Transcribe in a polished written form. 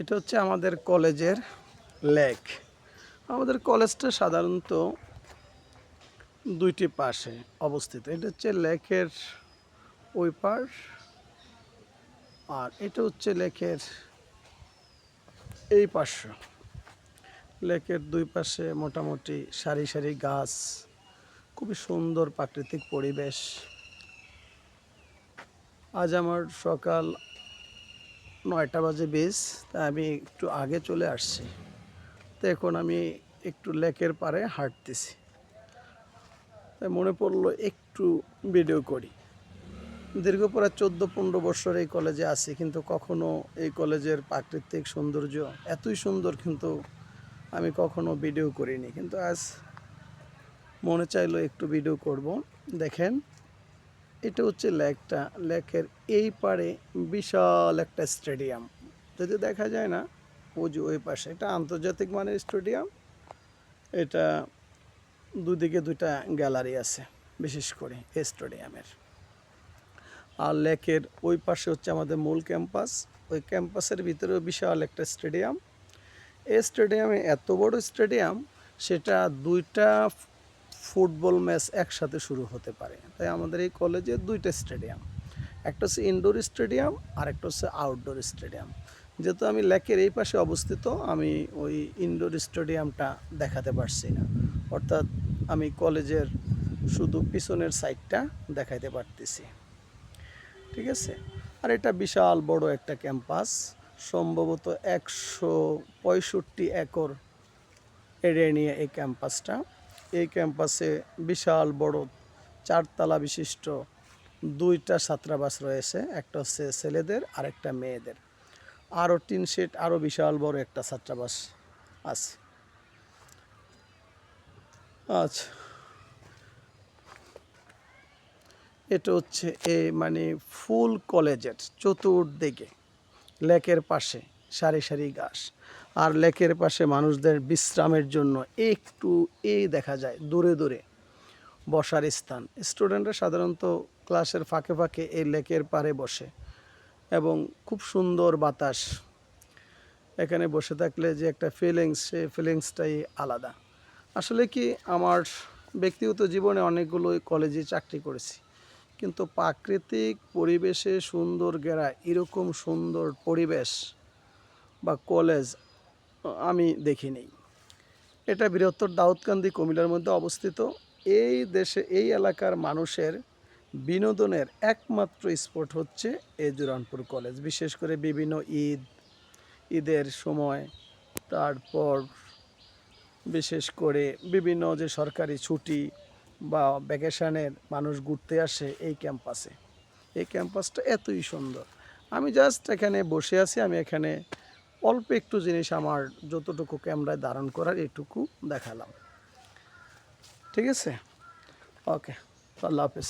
এটা হচ্ছে আমাদের কলেজের লেক। আমাদের কলেজটা সাধারণত দুইটি পাশে অবস্থিত। এটা হচ্ছে লেকের ওই পার, আর এটা হচ্ছে লেকের এই পাশ। লেকের দুই পাশে মোটামুটি সারি সারি গাছ, খুবই সুন্দর প্রাকৃতিক পরিবেশ। আজ আমার সকাল 9টা বাজে 20, তাই আমি একটু আগে চলে আসছি। তো এখন আমি একটু লেকের পাড়ে হাঁটতেছি, তাই মনে পড়লো একটু ভিডিও করি। দীর্ঘ প্রায় 14-15 বছর এই কলেজে আছি, কিন্তু কখনো এই কলেজের প্রাকৃতিক সৌন্দর্য এতই সুন্দর কিন্তু আমি কখনো ভিডিও করিনি। কিন্তু আজ মনে চাইলো একটু ভিডিও করব। দেখেন, এটা হচ্ছে লেকটা। লেকের এই পাড়ে বিশাল একটা স্টেডিয়াম, যদি দেখা যায় না ওই যে ওই পাশে, এটা আন্তর্জাতিক মানের স্টেডিয়াম। এটা দুদিকে দুইটা গ্যালারি আছে বিশেষ করে এই স্টেডিয়ামের। আর লেকের ওই পাশে হচ্ছে আমাদের মূল ক্যাম্পাস। ওই ক্যাম্পাসের ভিতরেও বিশাল একটা স্টেডিয়াম। এই স্টেডিয়ামে এত বড় স্টেডিয়াম, সেটা দুইটা ফুটবল ম্যাচ একসাথে শুরু হতে পারে। তাই আমাদের এই কলেজে দুইটা স্টেডিয়াম, একটা হচ্ছে ইনডোর স্টেডিয়াম আর একটা হচ্ছে আউটডোর স্টেডিয়াম। যেহেতু আমি লেকের এই পাশে অবস্থিত, আমি ওই ইনডোর স্টেডিয়ামটা দেখাতে পারছি না, অর্থাৎ আমি কলেজের শুধু পিছনের সাইডটা দেখাইতে পারতেছি। ঠিক আছে। আর এটা বিশাল বড় একটা ক্যাম্পাস, সম্ভবত 165 একর এরিয়া নিয়ে এই ক্যাম্পাসটা। এই ক্যাম্পাসে বিশাল বড় 4 তলা বিশিষ্ট দুইটা ছাত্রাবাস রয়েছে, একটা হচ্ছে ছেলেদের আর একটা মেয়েদের। আরও টিন শেড, আরও বিশাল বড় একটা ছাত্রাবাস আছে। আচ্ছা, এটা হচ্ছে মানে ফুল কলেজের চতুর্দিকে লেকের পাশে সারি সারি গাছ, আর লেকের পাশে মানুষদের বিশ্রামের জন্য একটু দেখা যায় দূরে দূরে বসার স্থান। স্টুডেন্টরা সাধারণত ক্লাসের ফাঁকে ফাঁকে এই লেকের পাড়ে বসে, এবং খুব সুন্দর বাতাস। এখানে বসে থাকলে যে একটা ফিলিংস, সেই ফিলিংসটাই আলাদা। আসলে কি, আমার ব্যক্তিগত জীবনে অনেকগুলো কলেজে চাকরি করেছি, কিন্তু প্রাকৃতিক পরিবেশে সুন্দর ঘেরা এরকম সুন্দর পরিবেশ বা কলেজ আমি দেখিনি। এটা বৃহত্তর দাউদকান্দি, কুমিল্লার মধ্যে অবস্থিত। এই দেশে, এই এলাকার মানুষের বিনোদনের একমাত্র স্পট হচ্ছে এই জুরানপুর কলেজ। বিশেষ করে বিভিন্ন ঈদের সময়, তারপর বিশেষ করে বিভিন্ন যে সরকারি ছুটি বা ভ্যাকেশনের মানুষ ঘুরতে আসে এই ক্যাম্পাসে। এই ক্যাম্পাসটা এতই সুন্দর। আমি জাস্ট এখানে বসে আছি, আমি এখানে অল্প একটু জিনিস আমার যতটুকু ক্যামেরায় ধারণ করার এটুকু দেখালাম। ঠিক আছে, ওকে, আল্লাহ হাফেজ।